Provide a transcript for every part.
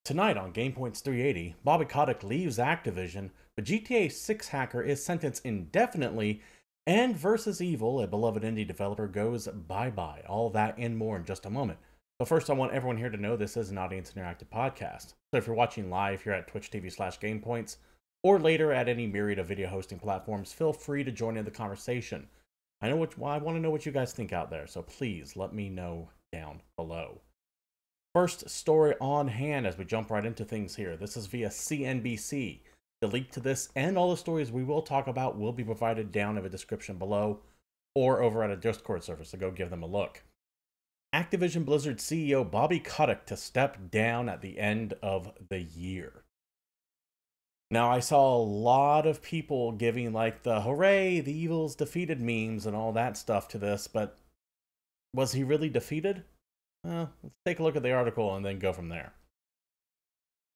Tonight on GamePoints 380, Bobby Kotick leaves Activision, but GTA 6 hacker is sentenced indefinitely, and Versus Evil, a beloved indie developer, goes bye-bye. All that and more in just a moment. But first, I want everyone here to know this is an audience interactive podcast. So if you're watching live here at Twitch TV/GamePoints, or later at any myriad of video hosting platforms, feel free to join in the conversation. I want to know what you guys think out there, so please let me know down below. First story on hand as we jump right into things here. This is via CNBC. The link to this and all the stories we will talk about will be provided down in the description below or over at a Discord server, so go give them a look. Activision Blizzard CEO Bobby Kotick to step down at the end of the year. Now, I saw a lot of people giving like the hooray, the evil's defeated memes and all that stuff to this, but was he really defeated? Well, let's take a look at the article and then go from there.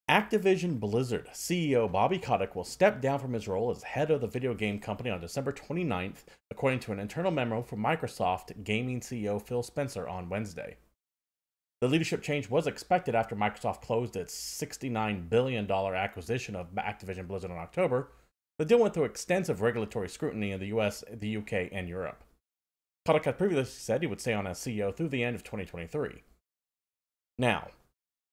Activision Blizzard CEO Bobby Kotick will step down from his role as head of the video game company on December 29th, according to an internal memo from Microsoft gaming CEO Phil Spencer on Wednesday. The leadership change was expected after Microsoft closed its $69 billion acquisition of Activision Blizzard in October. The deal went through extensive regulatory scrutiny in the US, the UK, and Europe. Kotick had previously said he would stay on as CEO through the end of 2023. Now,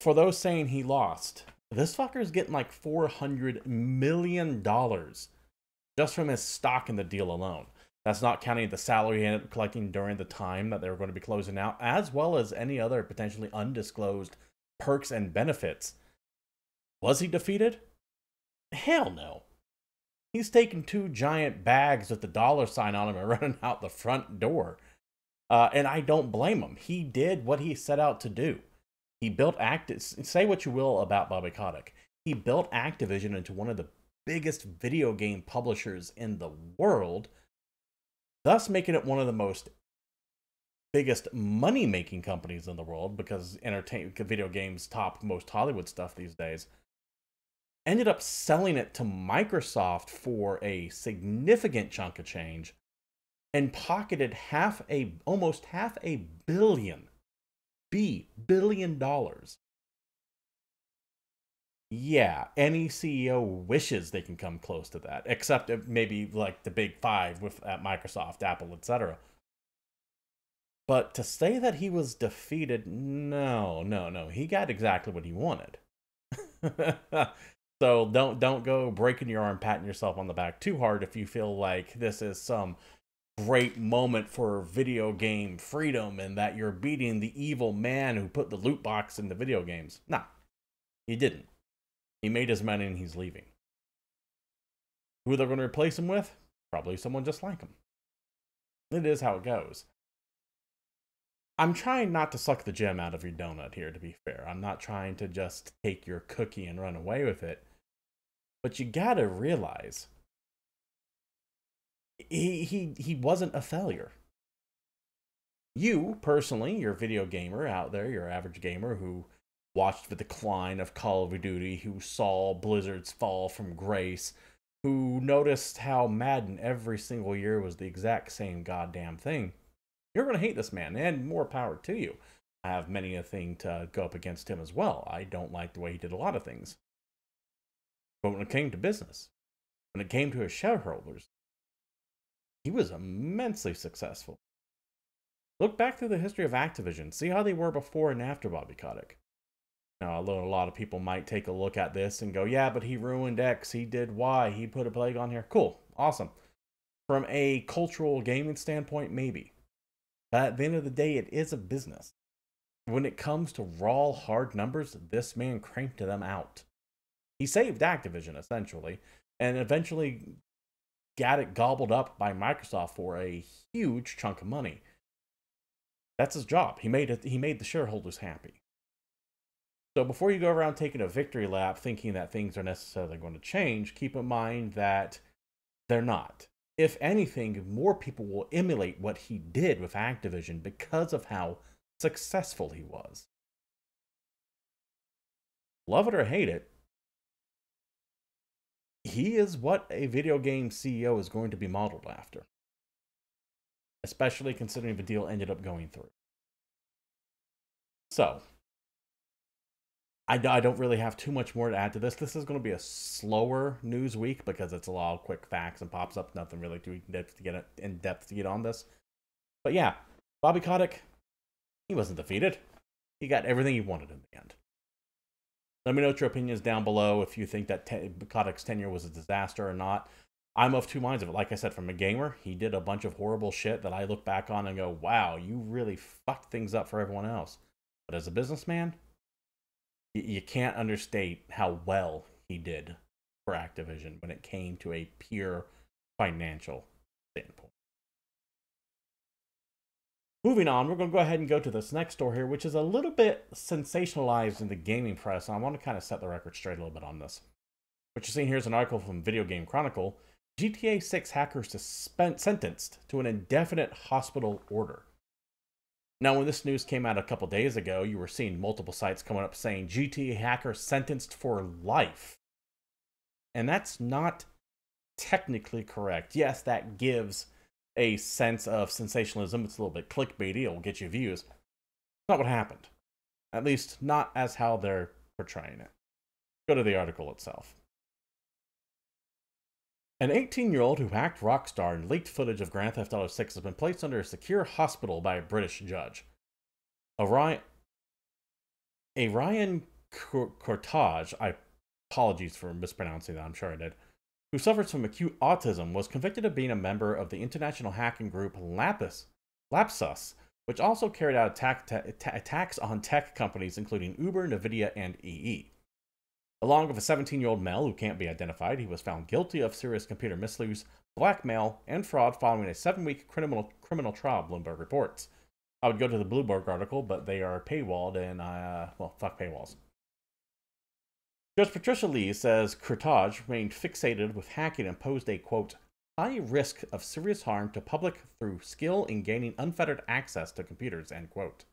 for those saying he lost, this fucker is getting like $400 million just from his stock in the deal alone. That's not counting the salary he ended up collecting during the time that they were going to be closing out, as well as any other potentially undisclosed perks and benefits. Was he defeated? Hell no. He's taking two giant bags with the dollar sign on them and running out the front door. And I don't blame him. He did what he set out to do. He built say what you will about Bobby Kotick. He built Activision into one of the biggest video game publishers in the world, thus making it one of the biggest money-making companies in the world, because video games top most Hollywood stuff these days. Ended up selling it to Microsoft for a significant chunk of change and pocketed almost half a billion dollars. Yeah, any CEO wishes they can come close to that, except maybe like the big five at Microsoft, Apple, etc. But to say that he was defeated, no. He got exactly what he wanted. So don't go breaking your arm, patting yourself on the back too hard if you feel like this is some great moment for video game freedom and that you're beating the evil man who put the loot box in the video games. Nah, he didn't. He made his money and he's leaving. Who they're going to replace him with? Probably someone just like him. It is how it goes. I'm trying not to suck the gem out of your donut here, to be fair. I'm not trying to just take your cookie and run away with it. But you gotta realize, he wasn't a failure. You, personally, your video gamer out there, your average gamer who watched the decline of Call of Duty, who saw Blizzard's fall from grace, who noticed how Madden every single year was the exact same goddamn thing, you're going to hate this man, and more power to you. I have many a thing to go up against him as well. I don't like the way he did a lot of things. But when it came to business, when it came to his shareholders, he was immensely successful. Look back through the history of Activision. See how they were before and after Bobby Kotick. Now, a lot of people might take a look at this and go, yeah, but he ruined X, he did Y, he put a plague on here. Cool, awesome. From a cultural gaming standpoint, maybe. But at the end of the day, it is a business. When it comes to raw, hard numbers, this man cranked them out. He saved Activision, essentially, and eventually got it gobbled up by Microsoft for a huge chunk of money. That's his job. He made the shareholders happy. So before you go around taking a victory lap thinking that things are necessarily going to change, keep in mind that they're not. If anything, more people will emulate what he did with Activision because of how successful he was. Love it or hate it, he is what a video game CEO is going to be modeled after. Especially considering the deal ended up going through. So, I don't really have too much more to add to this. This is going to be a slower news week because it's a lot of quick facts and pops up. Nothing really too in depth to get on this. But yeah, Bobby Kotick, he wasn't defeated. He got everything he wanted in the end. Let me know what your opinions down below if you think that Kotick's tenure was a disaster or not. I'm of two minds of it. Like I said, from a gamer, he did a bunch of horrible shit that I look back on and go, wow, you really fucked things up for everyone else. But as a businessman, you can't understate how well he did for Activision when it came to a pure financial standpoint. Moving on, we're going to go ahead and go to this next story here, which is a little bit sensationalized in the gaming press. And I want to kind of set the record straight a little bit on this. What you're seeing here is an article from Video Game Chronicle. GTA 6 hackers sentenced to an indefinite hospital order. Now, when this news came out a couple days ago, you were seeing multiple sites coming up saying GTA hacker sentenced for life. And that's not technically correct. Yes, that gives a sense of sensationalism. It's a little bit clickbaity. It will get you views. It's not what happened. At least not as how they're portraying it. Go to the article itself. An 18-year-old who hacked Rockstar and leaked footage of Grand Theft Auto 6 has been placed under a secure hospital by a British judge. Ryan Kotick, apologies for mispronouncing that, I'm sure I did, who suffers from acute autism, was convicted of being a member of the international hacking group Lapsus, which also carried out attacks on tech companies including Uber, Nvidia, and EE. Along with a 17-year-old male who can't be identified, he was found guilty of serious computer misuse, blackmail, and fraud following a 7-week criminal trial, Bloomberg reports. I would go to the Bloomberg article, but they are paywalled, and well, fuck paywalls. Judge Patricia Lee says Kotick remained fixated with hacking and posed a, quote, high risk of serious harm to public through skill in gaining unfettered access to computers, end quote.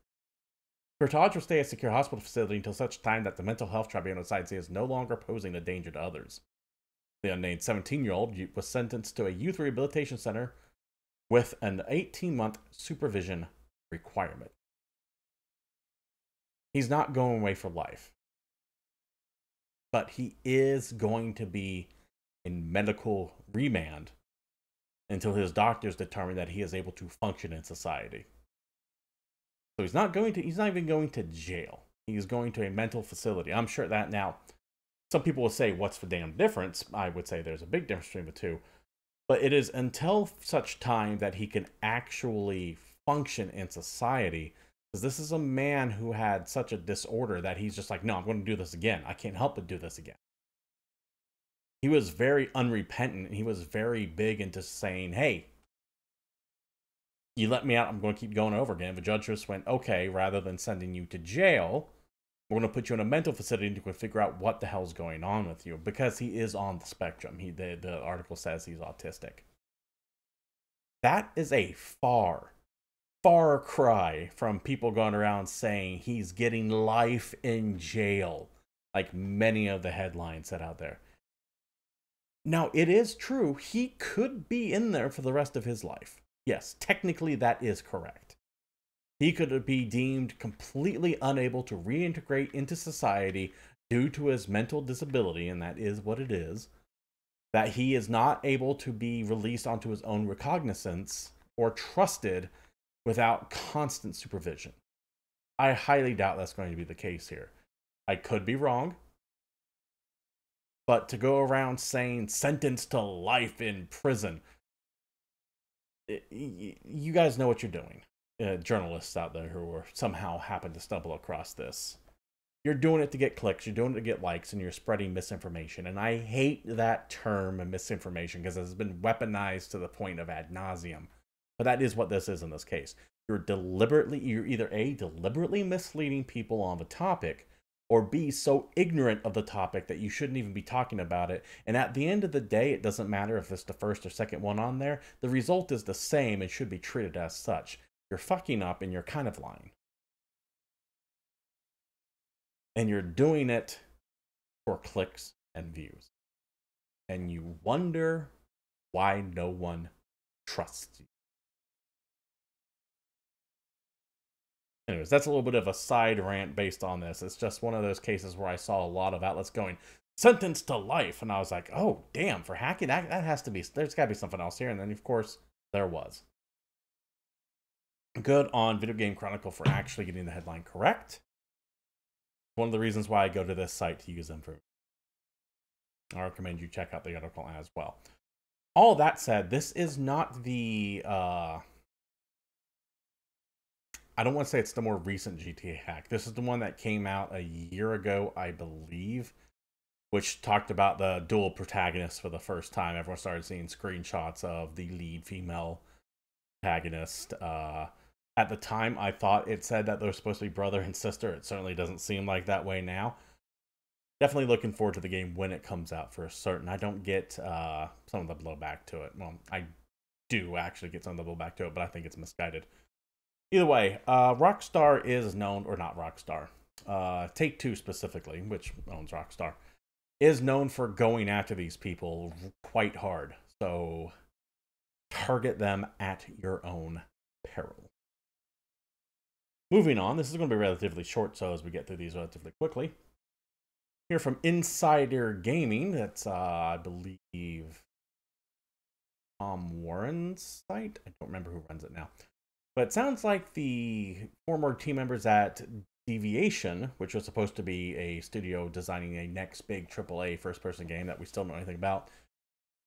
Kotick will stay at a secure hospital facility until such time that the mental health tribunal decides he is no longer posing a danger to others. The unnamed 17-year-old was sentenced to a youth rehabilitation center with an 18-month supervision requirement. He's not going away for life, but he is going to be in medical remand until his doctors determine that he is able to function in society. So he's not even going to jail. He's going to a mental facility. I'm sure that now, some people will say, what's the damn difference? I would say there's a big difference between the two. But it is until such time that he can actually function in society. Because this is a man who had such a disorder that he's just like, no, I'm going to do this again. I can't help but do this again. He was very unrepentant. He was very big into saying, hey, you let me out, I'm going to keep going over again. The judge just went, okay, rather than sending you to jail, we're going to put you in a mental facility and you can figure out what the hell's going on with you. Because he is on the spectrum. The article says he's autistic. That is a far cry from people going around saying he's getting life in jail, like many of the headlines said out there. Now, it is true, he could be in there for the rest of his life. Yes, technically that is correct. He could be deemed completely unable to reintegrate into society due to his mental disability, and that is what it is. That he is not able to be released onto his own recognizance or trusted without constant supervision. I highly doubt that's going to be the case here. I could be wrong. But to go around saying sentenced to life in prison, you guys know what you're doing. Journalists out there who are somehow happen to stumble across this. You're doing it to get clicks, you're doing it to get likes, and you're spreading misinformation. And I hate that term, misinformation, because it's been weaponized to the point of ad nauseum. But that is what this is in this case. You're either A, deliberately misleading people on the topic, or B, so ignorant of the topic that you shouldn't even be talking about it. And at the end of the day, it doesn't matter if it's the first or second one on there. The result is the same and should be treated as such. You're fucking up and you're kind of lying. And you're doing it for clicks and views. And you wonder why no one trusts you. Anyways, that's a little bit of a side rant based on this. It's just one of those cases where I saw a lot of outlets going, sentenced to life. And I was like, oh, damn, for hacking, that has to be, there's got to be something else here. And then, of course, there was. Good on Video Game Chronicle for actually getting the headline correct. One of the reasons why I go to this site to use them for. I recommend you check out the article as well. All that said, this is not the, I don't want to say it's the more recent GTA hack. This is the one that came out a year ago, I believe, which talked about the dual protagonists for the first time. Everyone started seeing screenshots of the lead female protagonist. At the time, I thought it said that they're supposed to be brother and sister. It certainly doesn't seem like that way now. Definitely looking forward to the game when it comes out for certain. I don't get some of the blowback to it. Well, I do actually get some of the blowback to it, but I think it's misguided. Either way, Rockstar is known, or not Rockstar, Take-Two specifically, which owns Rockstar, is known for going after these people quite hard. So target them at your own peril. Moving on, this is going to be relatively short, so as we get through these relatively quickly. Here from Insider Gaming, that's, I believe, Tom Warren's site. I don't remember who runs it now. But it sounds like the former team members at Deviation, which was supposed to be a studio designing a next big AAA first-person game that we still don't know anything about,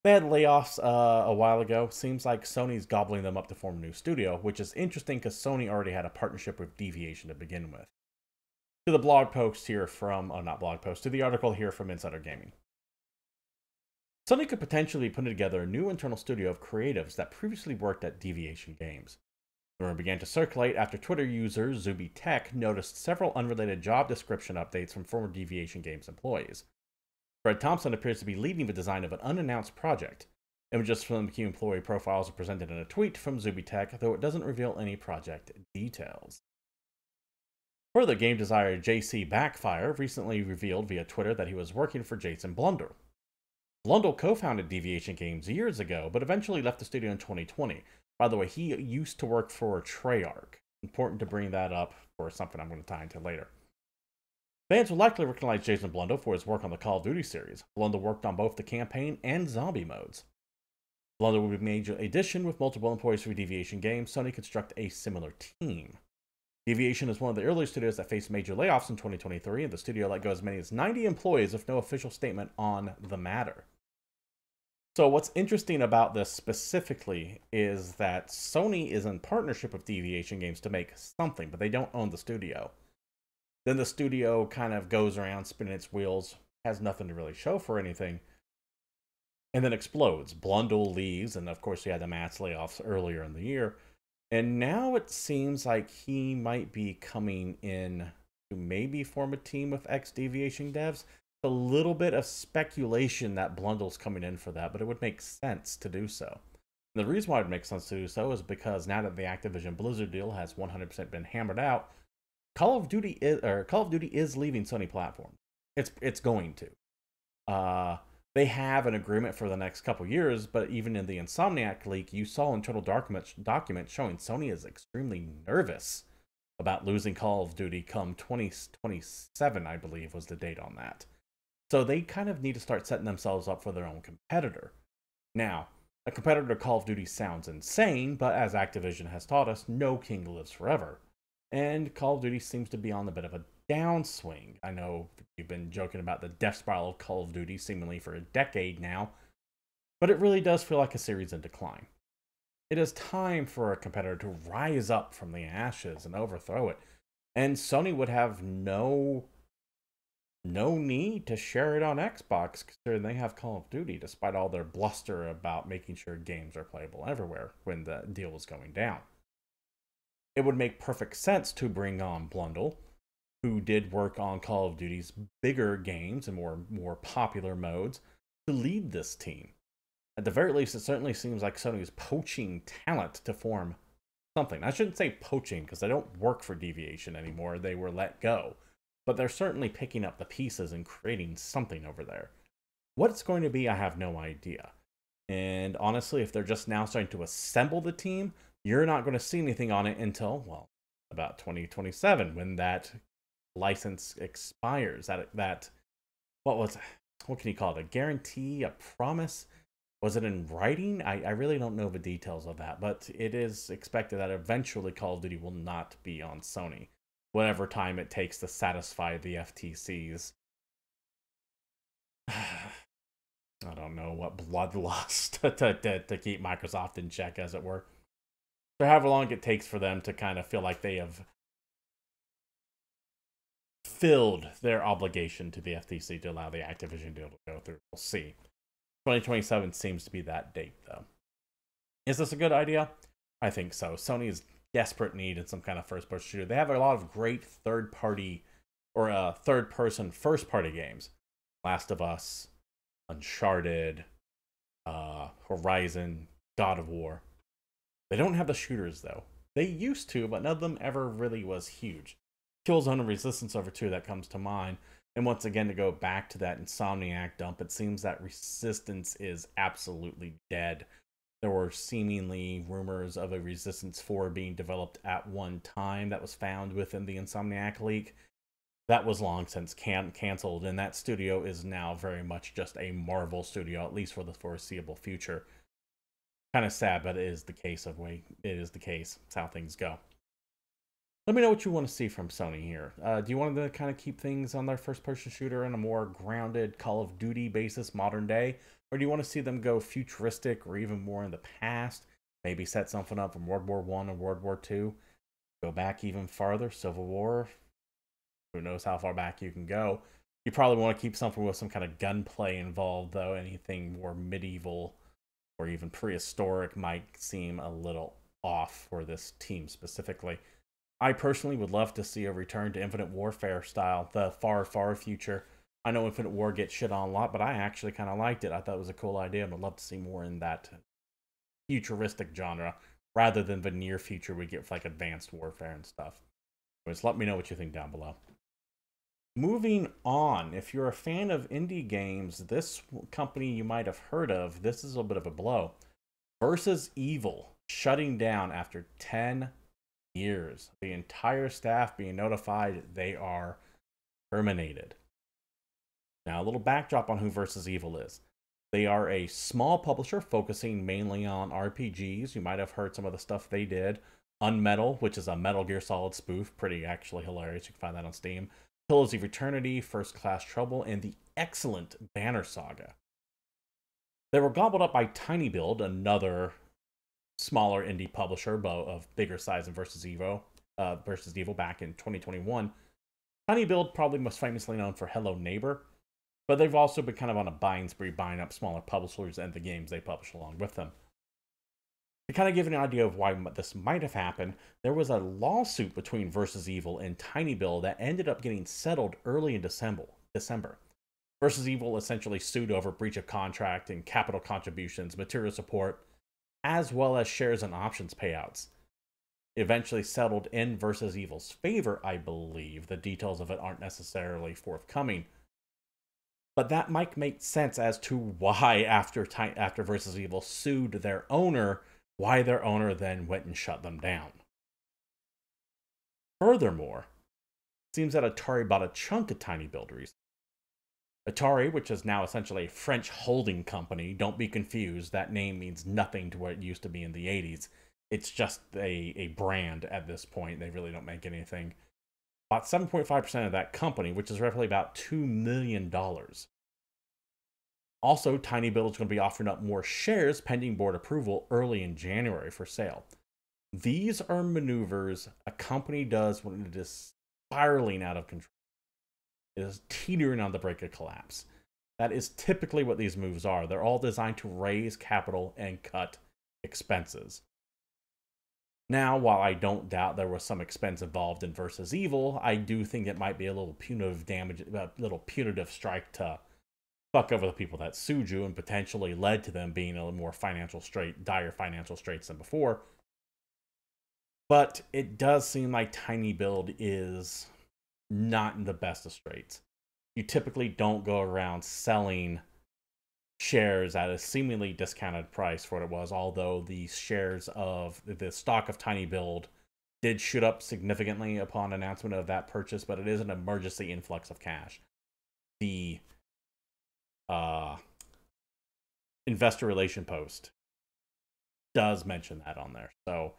they had layoffs a while ago. Seems like Sony's gobbling them up to form a new studio, which is interesting because Sony already had a partnership with Deviation to begin with. To the blog post here from, not blog post, to the article here from Insider Gaming. Sony could potentially be putting together a new internal studio of creatives that previously worked at Deviation Games. The rumor began to circulate after Twitter user Zubitech noticed several unrelated job description updates from former Deviation Games employees. Fred Thompson appears to be leading the design of an unannounced project. Images from the key employee profiles are presented in a tweet from Zubitech, though it doesn't reveal any project details. Further, game designer JC Backfire recently revealed via Twitter that he was working for Jason Blundell. Blundell co-founded Deviation Games years ago, but eventually left the studio in 2020. By the way, he used to work for Treyarch. Important to bring that up for something I'm going to tie into later. Fans will likely recognize Jason Blundell for his work on the Call of Duty series. Blundell worked on both the campaign and zombie modes. Blundell will be a major addition with multiple employees for Deviation Games. Sony construct a similar team. Deviation is one of the early studios that faced major layoffs in 2023, and the studio let go as many as 90 employees with no official statement on the matter. So what's interesting about this specifically is that Sony is in partnership with Deviation Games to make something, but they don't own the studio. Then the studio kind of goes around spinning its wheels, has nothing to really show for anything, and then explodes. Blundell leaves, and of course he had the mass layoffs earlier in the year. And now it seems like he might be coming in to maybe form a team with Ex-Deviation devs. A little bit of speculation that Blundell's coming in for that, but it would make sense to do so. And the reason why it would make sense to do so is because now that the Activision Blizzard deal has 100% been hammered out, Call of Duty is leaving Sony platform. It's going to. They have an agreement for the next couple years, but even in the Insomniac leak, you saw internal documents showing Sony is extremely nervous about losing Call of Duty come 2027, I believe was the date on that. So they kind of need to start setting themselves up for their own competitor. Now, a competitor to Call of Duty sounds insane, but as Activision has taught us, no king lives forever. And Call of Duty seems to be on a bit of a downswing. I know we've been joking about the death spiral of Call of Duty seemingly for a decade now, but it really does feel like a series in decline. It is time for a competitor to rise up from the ashes and overthrow it. And Sony would have no need to share it on Xbox, considering they have Call of Duty, despite all their bluster about making sure games are playable everywhere when the deal was going down. It would make perfect sense to bring on Blundell, who did work on Call of Duty's bigger games and more popular modes, to lead this team. At the very least, it certainly seems like Sony is poaching talent to form something. I shouldn't say poaching, because they don't work for Deviation anymore. They were let go. But they're certainly picking up the pieces and creating something over there. What it's going to be, I have no idea. And honestly, if they're just now starting to assemble the team, you're not going to see anything on it until, well, about 2027 when that license expires. That what can you call it? A guarantee, a promise? Was it in writing? I really don't know the details of that, but it is expected that eventually Call of Duty will not be on Sony, whatever time it takes to satisfy the FTC's I don't know what bloodlust to keep Microsoft in check, as it were. So however long it takes for them to kind of feel like they have filled their obligation to the FTC to allow the Activision deal to go through. We'll see. 2027 seems to be that date, though. Is this a good idea? I think so. Sony is desperate need in some kind of first-person shooter. They have a lot of great third-party or third-person first-party games. Last of Us, Uncharted, Horizon, God of War. They don't have the shooters, though. They used to, but none of them ever really was huge. Killzone and Resistance over 2 that comes to mind. And once again, to go back to that Insomniac dump, it seems that Resistance is absolutely dead. There were seemingly rumors of a Resistance 4 being developed at one time that was found within the Insomniac leak. That was long since canceled, and that studio is now very much just a Marvel studio, at least for the foreseeable future. Kind of sad, but it is the case. It's how things go. Let me know what you want to see from Sony here. Do you want them to kind of keep things on their first-person shooter in a more grounded Call of Duty basis, modern day? Or do you want to see them go futuristic or even more in the past? Maybe set something up from World War I or World War II? Go back even farther, Civil War? Who knows how far back you can go. You probably want to keep something with some kind of gunplay involved, though. Anything more medieval or even prehistoric might seem a little off for this team specifically. I personally would love to see a return to Infinite Warfare style, the far, far future. I know Infinite War gets shit on a lot, but I actually kind of liked it. I thought it was a cool idea, and I'd love to see more in that futuristic genre, rather than the near future we get with like Advanced Warfare and stuff. Just let me know what you think down below. Moving on, if you're a fan of indie games, this company you might have heard of, this is a little bit of a blow. Versus Evil, shutting down after 10 years. The entire staff being notified they are terminated. Now, a little backdrop on who Versus Evil is. They are a small publisher focusing mainly on RPGs. You might have heard some of the stuff they did. Unmetal, which is a Metal Gear Solid spoof. Pretty actually hilarious. You can find that on Steam. Pillars of Eternity, First Class Trouble, and the excellent Banner Saga. They were gobbled up by Tiny Build, another smaller indie publisher of bigger size than Versus Evil back in 2021. Tiny Build probably most famously known for Hello Neighbor, but they've also been kind of on a buying spree, buying up smaller publishers and the games they publish along with them. To kind of give an idea of why this might have happened, there was a lawsuit between Versus Evil and Tiny Build that ended up getting settled early in December. Versus Evil essentially sued over breach of contract and capital contributions, material support, as well as shares and options payouts. Eventually settled in Versus Evil's favor, I believe. The details of it aren't necessarily forthcoming. But that might make sense as to why, after Versus Evil sued their owner, why their owner then went and shut them down. Furthermore, it seems that Atari bought a chunk of Tiny Build recently. Atari, which is now essentially a French holding company, don't be confused, that name means nothing to what it used to be in the 80s. It's just a brand at this point. They really don't make anything. Bought 7.5% of that company, which is roughly about $2 million. Also, Tiny Build is going to be offering up more shares pending board approval early in January for sale. These are maneuvers a company does when it is spiraling out of control. It is teetering on the brink of collapse. That is typically what these moves are. They're all designed to raise capital and cut expenses. Now, while I don't doubt there was some expense involved in Versus Evil, I do think it might be a little punitive strike to fuck over the people that sued you and potentially led to them being a little more dire financial straits than before. But it does seem like Tiny Build is not in the best of straits. You typically don't go around selling shares at a seemingly discounted price for what it was, although the shares of the stock of Tiny Build did shoot up significantly upon announcement of that purchase, but it is an emergency influx of cash. The investor relation post does mention that on there. So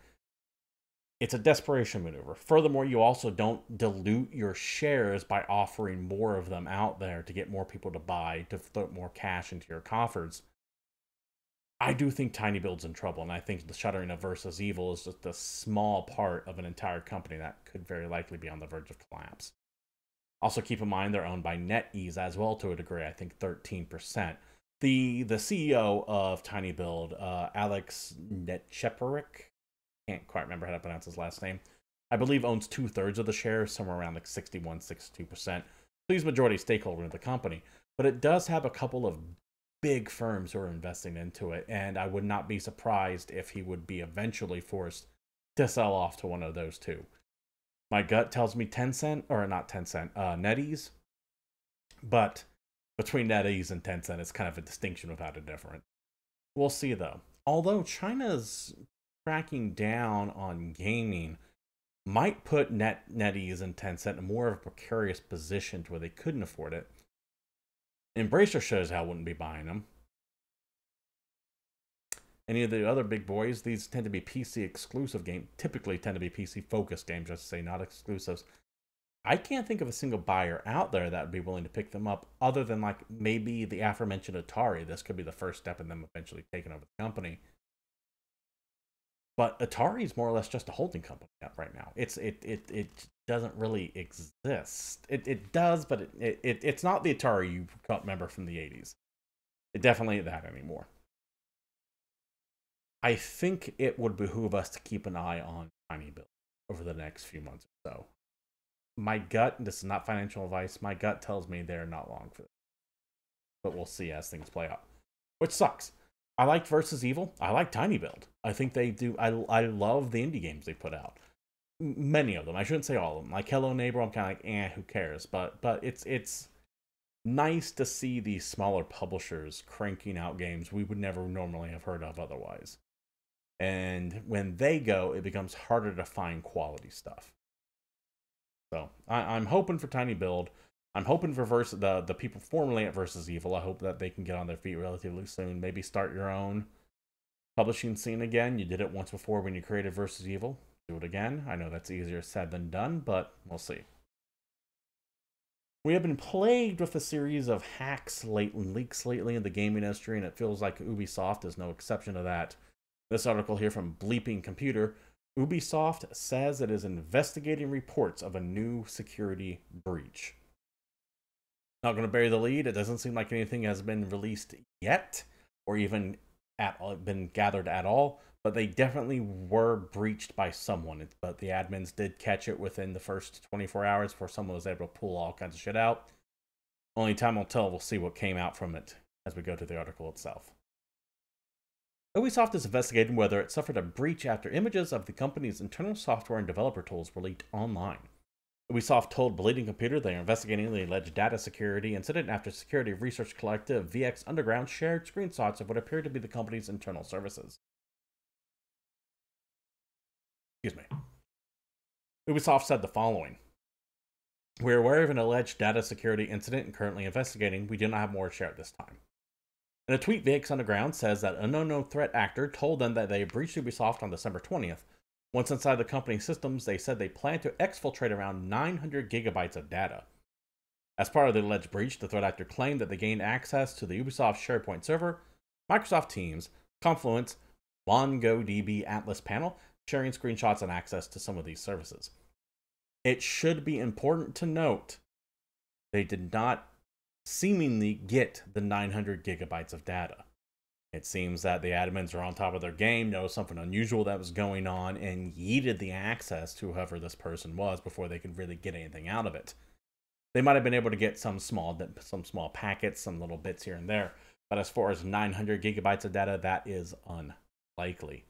it's a desperation maneuver. Furthermore, you also don't dilute your shares by offering more of them out there to get more people to buy, to float more cash into your coffers. I do think Tiny Build's in trouble, and I think the shuttering of Versus Evil is just a small part of an entire company that could very likely be on the verge of collapse. Also, keep in mind they're owned by NetEase as well to a degree. I think 13%. The CEO of Tiny Build, Alex Netcheperik, can't quite remember how to pronounce his last name, I believe owns 2/3 of the shares, somewhere around like 61, 62%. So he's majority stakeholder in the company. But it does have a couple of big firms who are investing into it, and I would not be surprised if he would be eventually forced to sell off to one of those two. My gut tells me Tencent, or not Tencent, NetEase. But between NetEase and Tencent, it's kind of a distinction without a difference. We'll see, though. Although China's cracking down on gaming might put NetEase and Tencent in more of a precarious position to where they couldn't afford it. Embracer shows how I wouldn't be buying them. Any of the other big boys, these tend to be PC exclusive games, typically tend to be PC focused games, just to say, not exclusives. I can't think of a single buyer out there that would be willing to pick them up, other than like maybe the aforementioned Atari. This could be the first step in them eventually taking over the company. But Atari is more or less just a holding company right now. It doesn't really exist. It does, but it's not the Atari you remember from the 80s. It definitely ain't that anymore. I think it would behoove us to keep an eye on Tiny Build over the next few months or so. My gut, this is not financial advice, my gut tells me they're not long for this. But we'll see as things play out. Which sucks. I liked Versus Evil. I like Tiny Build. I think they do. I love the indie games they put out. Many of them. I shouldn't say all of them. Like Hello Neighbor, I'm kind of like, who cares? But it's nice to see these smaller publishers cranking out games we would never normally have heard of otherwise. And when they go, it becomes harder to find quality stuff. So I'm hoping for Tiny Build. I'm hoping for the people formerly at Versus Evil. I hope that they can get on their feet relatively soon. Maybe start your own publishing scene again. You did it once before when you created Versus Evil. Do it again. I know that's easier said than done, but we'll see. We have been plagued with a series of hacks and leaks lately in the gaming industry, and it feels like Ubisoft is no exception to that. This article here from Bleeping Computer. Ubisoft says it is investigating reports of a new security breach. Not going to bury the lead. It doesn't seem like anything has been released yet, or even been gathered at all, but they definitely were breached by someone. But the admins did catch it within the first 24 hours before someone was able to pull all kinds of shit out. Only time will tell. We'll see what came out from it as we go to the article itself. Ubisoft is investigating whether it suffered a breach after images of the company's internal software and developer tools were leaked online. Ubisoft told Bleeding Computer they are investigating the alleged data security incident after security research collective VX Underground shared screenshots of what appeared to be the company's internal services. Excuse me. Ubisoft said the following. We are aware of an alleged data security incident and currently investigating. We do not have more to share at this time. In a tweet, VX Underground says that an unknown threat actor told them that they breached Ubisoft on December 20th. Once inside the company's systems, they said they plan to exfiltrate around 900 gigabytes of data. As part of the alleged breach, the threat actor claimed that they gained access to the Ubisoft SharePoint server, Microsoft Teams, Confluence, MongoDB Atlas panel, sharing screenshots and access to some of these services. It should be important to note they did not seemingly get the 900 gigabytes of data. It seems that the admins are on top of their game, noticed something unusual that was going on, and yeeted the access to whoever this person was before they could really get anything out of it. They might have been able to get some small packets, some little bits here and there, but as far as 900 gigabytes of data, that is unlikely.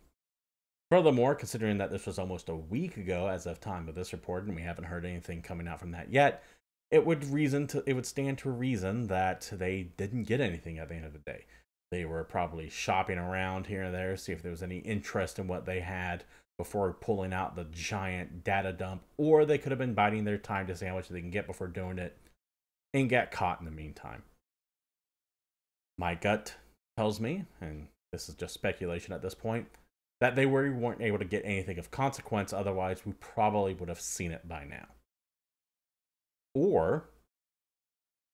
Furthermore, considering that this was almost a week ago as of time of this report, and we haven't heard anything coming out from that yet, it would stand to reason that they didn't get anything at the end of the day. They were probably shopping around here and there, see if there was any interest in what they had. before pulling out the giant data dump, or they could have been biding their time to see how much they can get before doing it and get caught in the meantime. My gut tells me, and this is just speculation at this point, that they weren't able to get anything of consequence, otherwise we probably would have seen it by now. Or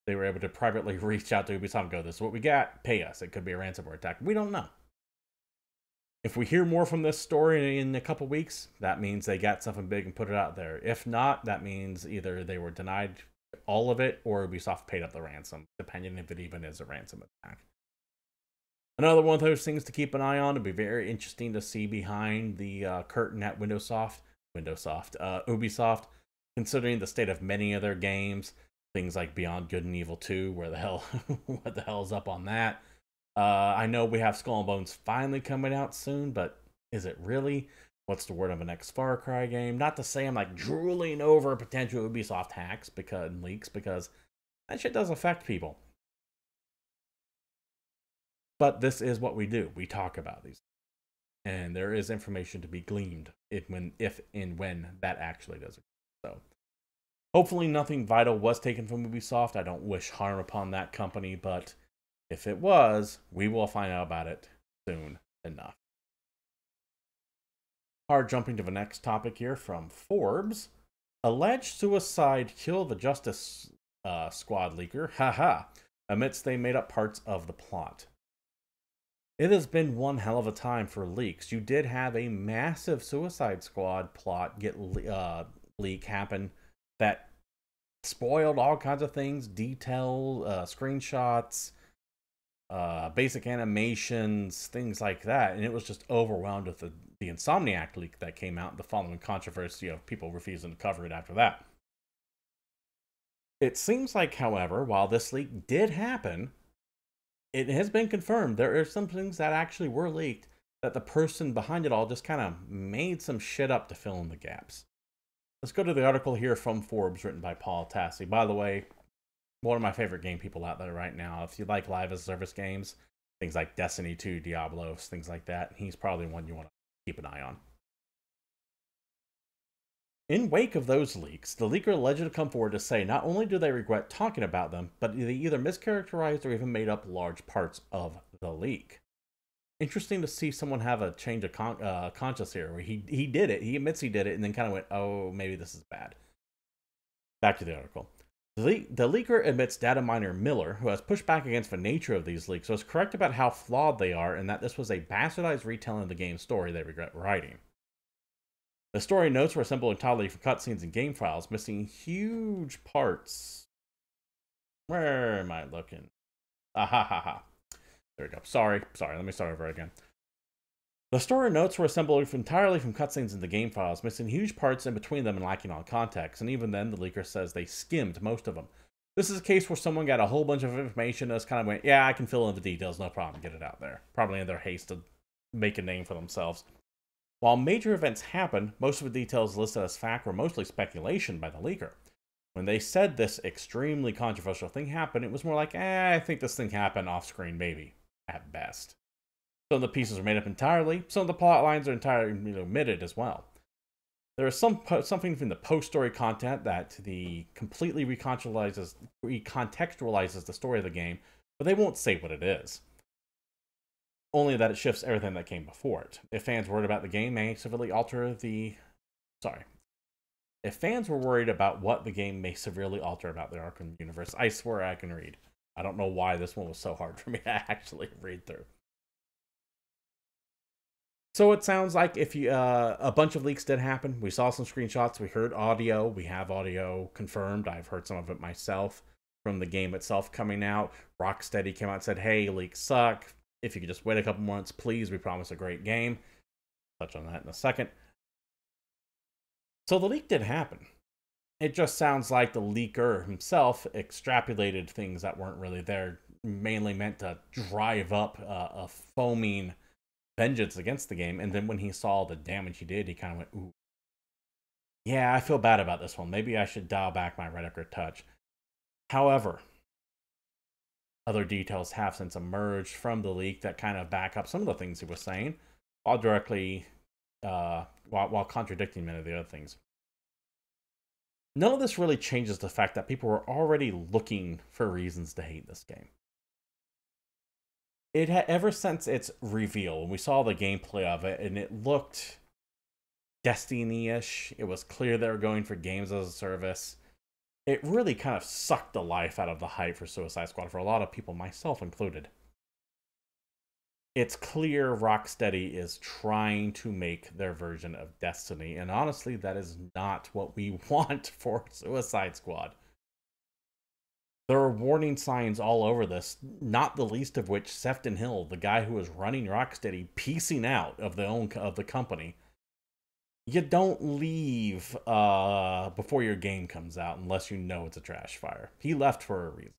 they were able to privately reach out to Ubisoft and go, this is what we got, pay us. It could be a ransomware attack. We don't know. If we hear more from this story in a couple weeks, that means they got something big and put it out there. If not, that means either they were denied all of it or Ubisoft paid up the ransom, depending if it even is a ransom attack. Another one of those things to keep an eye on. It'll be very interesting to see behind the curtain at Ubisoft, considering the state of many of their games. Things like Beyond Good and Evil 2, where the hell, what the hell is up on that? I know we have Skull and Bones finally coming out soon, but is it really? What's the word of a next Far Cry game? Not to say I'm like drooling over potential Ubisoft hacks and leaks, because that shit does affect people. But this is what we do. We talk about these. And there is information to be gleaned if and when that actually does occur. So hopefully nothing vital was taken from Ubisoft. I don't wish harm upon that company, but if it was, we will find out about it soon enough. Hard jumping to the next topic here from Forbes. Alleged suicide kill the Justice Squad leaker, haha, amidst they made up parts of the plot. It has been one hell of a time for leaks. You did have a massive Suicide Squad plot leak happen that spoiled all kinds of things, detail, screenshots, basic animations, things like that. And it was just overwhelmed with the Insomniac leak that came out, the following controversy of people refusing to cover it after that. It seems like, however, while this leak did happen, it has been confirmed there are some things that actually were leaked that the person behind it all just kind of made some shit up to fill in the gaps. Let's go to the article here from Forbes, written by Paul Tassi. By the way, one of my favorite game people out there right now. If you like live as service games, things like Destiny 2, Diablos, things like that, he's probably one you want to keep an eye on. In wake of those leaks, the leaker allegedly come forward to say not only do they regret talking about them, but they either mischaracterized or even made up large parts of the leak. Interesting to see someone have a change of conscience here, where he did it, he admits he did it, and then kind of went, oh, maybe this is bad. Back to the article. The leaker admits data miner Miller, who has pushed back against the nature of these leaks, was correct about how flawed they are and that this was a bastardized retelling of the game's story they regret writing. The story notes were assembled entirely from cutscenes and game files, missing huge parts. Where am I looking? Ah ha ha ha. There we go. Sorry, let me start over again. The story notes were assembled entirely from cutscenes and the game files, missing huge parts in between them and lacking on context, and even then the leaker says they skimmed most of them. This is a case where someone got a whole bunch of information and just kind of went, yeah, I can fill in the details, no problem, get it out there. Probably in their haste to make a name for themselves. While major events happened, most of the details listed as fact were mostly speculation by the leaker. When they said this extremely controversial thing happened, it was more like, I think this thing happened off-screen, maybe, at best. Some of the pieces are made up entirely, some of the plot lines are entirely omitted as well. There is something from the post-story content that completely recontextualizes the story of the game, but they won't say what it is. Only that it shifts everything that came before it. If fans were worried about the game may severely alter the... If fans were worried about what the game may severely alter about the Arkham universe, I swear I can read. I don't know why this one was so hard for me to actually read through. So it sounds like if a bunch of leaks did happen. We saw some screenshots, we heard audio, we have audio confirmed. I've heard some of it myself from the game itself coming out. Rocksteady came out and said, hey, leaks suck. If you could just wait a couple months, please, we promise a great game. Touch on that in a second. So the leak did happen. It just sounds like the leaker himself extrapolated things that weren't really there, mainly meant to drive up a foaming vengeance against the game. And then when he saw the damage he did, he kind of went, ooh, yeah, I feel bad about this one. Maybe I should dial back my Redeker touch. However, other details have since emerged from the leak that kind of back up some of the things he was saying. I'll directly while contradicting many of the other things. None of this really changes the fact that people were already looking for reasons to hate this game. It had, ever since its reveal, when we saw the gameplay of it, and it looked Destiny-ish. It was clear they were going for games as a service. It really kind of sucked the life out of the hype for Suicide Squad for a lot of people, myself included. It's clear Rocksteady is trying to make their version of Destiny, and honestly, that is not what we want for Suicide Squad. There are warning signs all over this, not the least of which Sefton Hill, the guy who was running Rocksteady, piecing out of the company. You don't leave before your game comes out unless you know it's a trash fire. He left for a reason.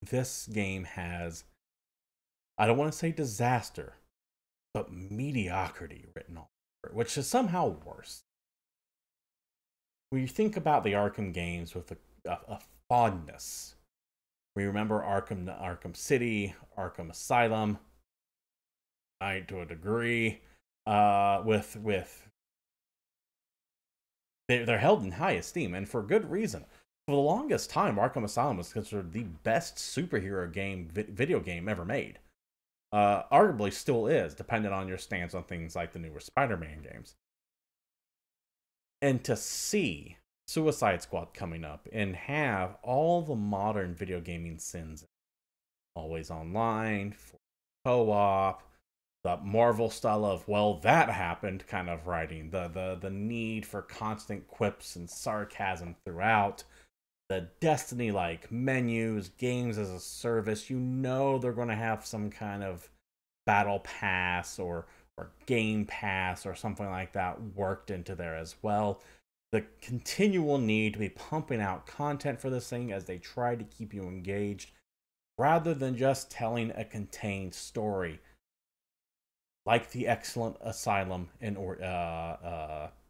This game has, I don't want to say disaster, but mediocrity written all over it, which is somehow worse. When you think about the Arkham games with a fondness, we remember Arkham City, Arkham Asylum, to a degree. They're held in high esteem, and for good reason. For the longest time, Arkham Asylum was considered the best superhero game, video game ever made. Arguably still is, depending on your stance on things like the newer Spider-Man games. And to see Suicide Squad coming up and have all the modern video gaming sins, always online, co-op, the Marvel style of, well, that happened kind of writing, the need for constant quips and sarcasm throughout, the Destiny-like menus, games as a service, you know they're going to have some kind of battle pass or game pass or something like that worked into there as well. The continual need to be pumping out content for this thing as they try to keep you engaged, rather than just telling a contained story, like the excellent Asylum and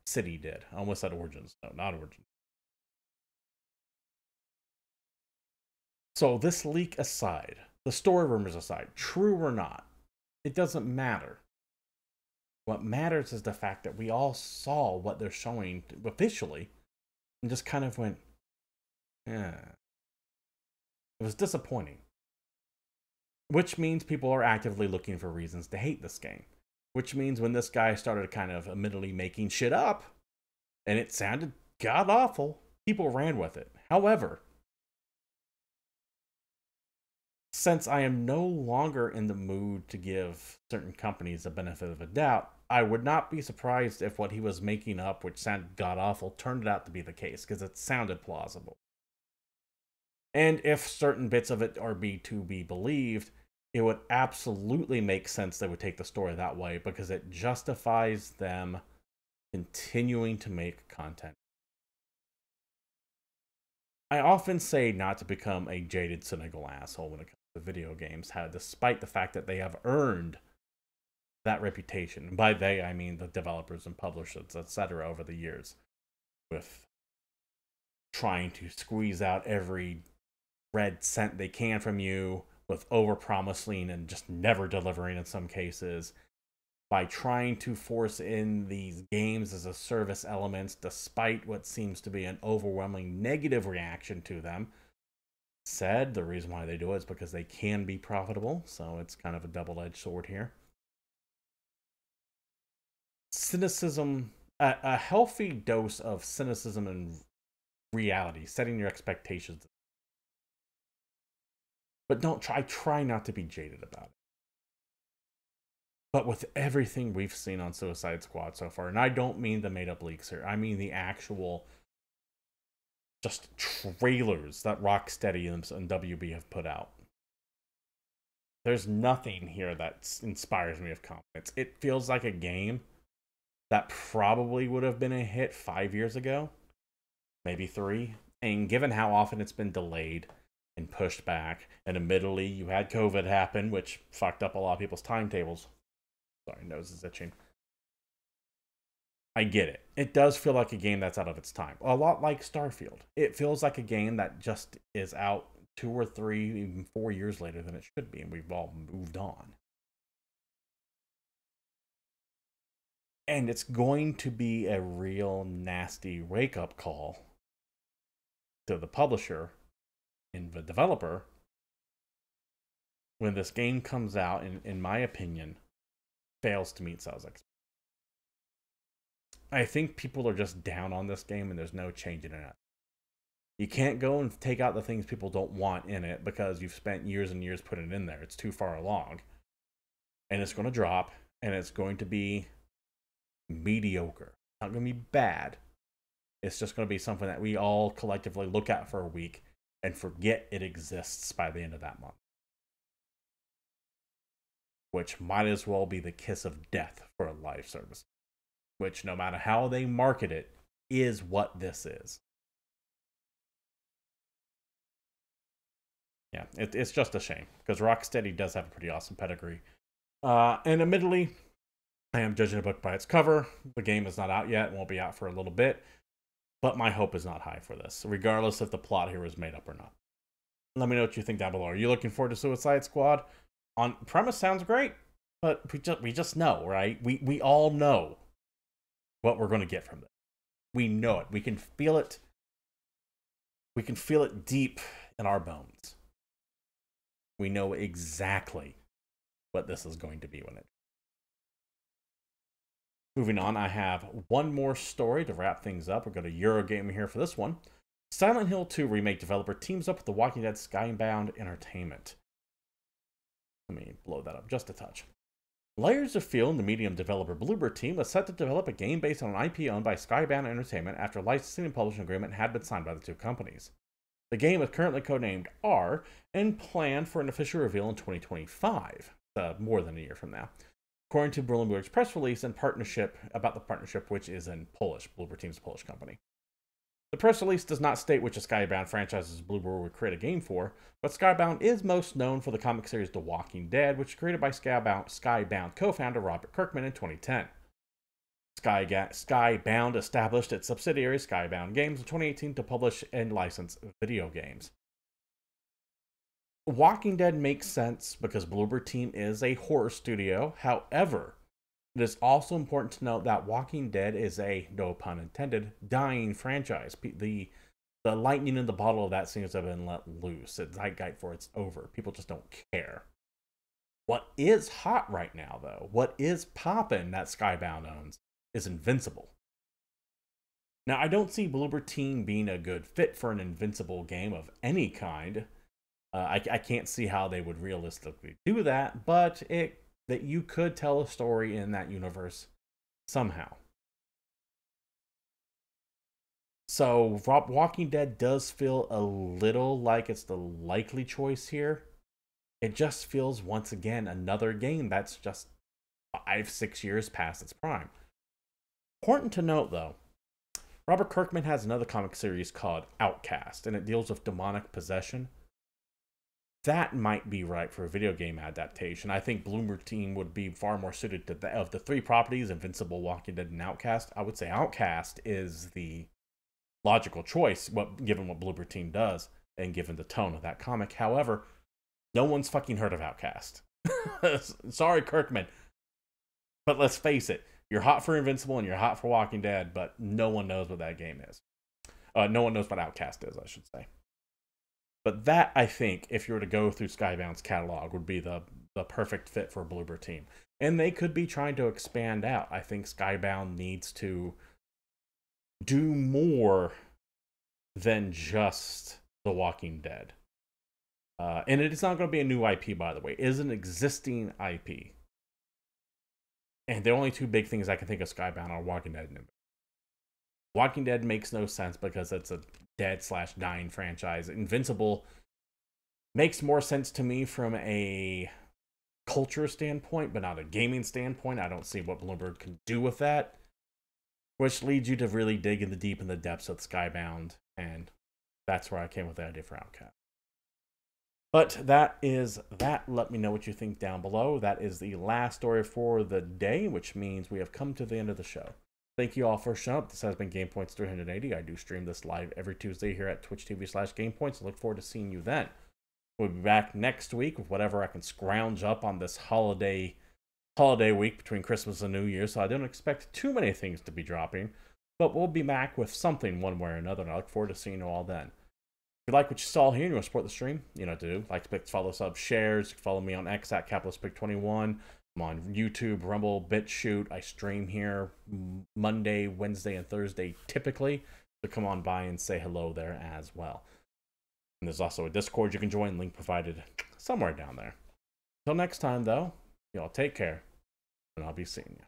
City did. I almost said Origins. No, not Origins. So this leak aside, the story rumors aside, true or not, it doesn't matter. What matters is the fact that we all saw what they're showing officially and just kind of went, yeah. It was disappointing. Which means people are actively looking for reasons to hate this game. Which means when this guy started kind of admittedly making shit up, and it sounded god-awful, people ran with it. However, since I am no longer in the mood to give certain companies the benefit of a doubt, I would not be surprised if what he was making up, which sounded god-awful, turned out to be the case, because it sounded plausible. And if certain bits of it are to be believed, it would absolutely make sense they would take the story that way, because it justifies them continuing to make content. I often say not to become a jaded, cynical asshole when it comes to video games, despite the fact that they have earned that reputation. By they, I mean the developers and publishers, etc., over the years, with trying to squeeze out every red cent they can from you, with overpromising and just never delivering in some cases, by trying to force in these games as a service elements despite what seems to be an overwhelming negative reaction to them. Said the reason why they do it is because they can be profitable, so it's kind of a double-edged sword here. Cynicism, a healthy dose of cynicism and reality, setting your expectations. But try not to be jaded about it. But with everything we've seen on Suicide Squad so far, and I don't mean the made-up leaks here, I mean the actual just trailers that Rocksteady and WB have put out. There's nothing here that inspires me with confidence. It feels like a game that probably would have been a hit 5 years ago, maybe 3. And given how often it's been delayed and pushed back, and admittedly, you had COVID happen, which fucked up a lot of people's timetables. Sorry, nose is itching. I get it. It does feel like a game that's out of its time. A lot like Starfield. It feels like a game that just is out 2 or 3, even 4 years later than it should be, and we've all moved on. And it's going to be a real nasty wake-up call to the publisher and the developer when this game comes out, and in my opinion, fails to meet sales expectations. I think people are just down on this game, and there's no changing it. You can't go and take out the things people don't want in it because you've spent years and years putting it in there. It's too far along. And it's going to drop, and it's going to be mediocre. It's not going to be bad. It's just going to be something that we all collectively look at for a week and forget it exists by the end of that month. Which might as well be the kiss of death for a live service. Which, no matter how they market it, is what this is. Yeah, it's just a shame, because Rocksteady does have a pretty awesome pedigree. And admittedly, I am judging a book by its cover. The game is not out yet, won't be out for a little bit, but my hope is not high for this, regardless if the plot here is made up or not. Let me know what you think down below. Are you looking forward to Suicide Squad? On premise, sounds great, but we just know, right? We all know what we're going to get from this. We know it. We can feel it. We can feel it deep in our bones. We know exactly what this is going to be when it. Moving on, I have one more story to wrap things up. We're going to Eurogamer here for this one. Silent Hill 2 remake developer teams up with The Walking Dead Skybound Entertainment. Let me blow that up just a touch. Layers of Fear and the Medium developer Bloober Team was set to develop a game based on an IP owned by Skybound Entertainment after a licensing and publishing agreement had been signed by the two companies. The game is currently codenamed R and planned for an official reveal in 2025, more than a year from now. According to Bloomberg's press release and partnership about the partnership, which is in Polish. Bloober Team's a Polish company. The press release does not state which of Skybound franchises Bloober would create a game for, but Skybound is most known for the comic series The Walking Dead, which was created by Skybound co-founder Robert Kirkman in 2010. Skybound established its subsidiary Skybound Games in 2018 to publish and license video games. Walking Dead makes sense because Bloober Team is a horror studio. However, it is also important to note that Walking Dead is a, no pun intended, dying franchise. The lightning in the bottle of that seems to have been let loose. It's zeitgeist for it's over. People just don't care. What is hot right now, though, what is poppin' that Skybound owns, is Invincible. Now, I don't see Bloober Team being a good fit for an Invincible game of any kind. I can't see how they would realistically do that, but that you could tell a story in that universe somehow. So, Walking Dead does feel a little like it's the likely choice here. It just feels, once again, another game that's just 5-6 years past its prime. Important to note, though, Robert Kirkman has another comic series called Outcast, and it deals with demonic possession. That might be right for a video game adaptation. I think Bloober Team would be far more suited to of the three properties, Invincible, Walking Dead, and Outcast. I would say Outcast is the logical choice, given what Bloober Team does, and given the tone of that comic. However, no one's fucking heard of Outcast. Sorry, Kirkman. But let's face it, you're hot for Invincible and you're hot for Walking Dead, but no one knows what that game is. No one knows what Outcast is, I should say. But that, I think, if you were to go through Skybound's catalog, would be the perfect fit for a Bloober Team. And they could be trying to expand out. I think Skybound needs to do more than just The Walking Dead. And it's not going to be a new IP, by the way. It is an existing IP. And the only two big things I can think of Skybound are Walking Dead and Invincible. Walking Dead makes no sense because it's a dead/dying franchise. Invincible makes more sense to me from a culture standpoint, but not a gaming standpoint. I don't see what Bloomberg can do with that, which leads you to really dig in the depths of Skybound, and that's where I came with the idea for Outcast. But that is that. Let me know what you think down below. That is the last story for the day, which means we have come to the end of the show. Thank you all for showing up. This has been GamePoints 380. I do stream this live every Tuesday here at twitch.tv/GamePoints. I look forward to seeing you then. We'll be back next week with whatever I can scrounge up on this holiday holiday week between Christmas and New Year, so I don't expect too many things to be dropping. But we'll be back with something one way or another, and I look forward to seeing you all then. If you like what you saw here and you want to support the stream, you know what to do. Like, follow, sub, shares. Follow me on X at CapitalistPig21. I'm on YouTube, Rumble, BitChute. I stream here Monday, Wednesday, and Thursday typically. So come on by and say hello there as well. And there's also a Discord you can join, link provided somewhere down there. Until next time, though, y'all take care, and I'll be seeing you.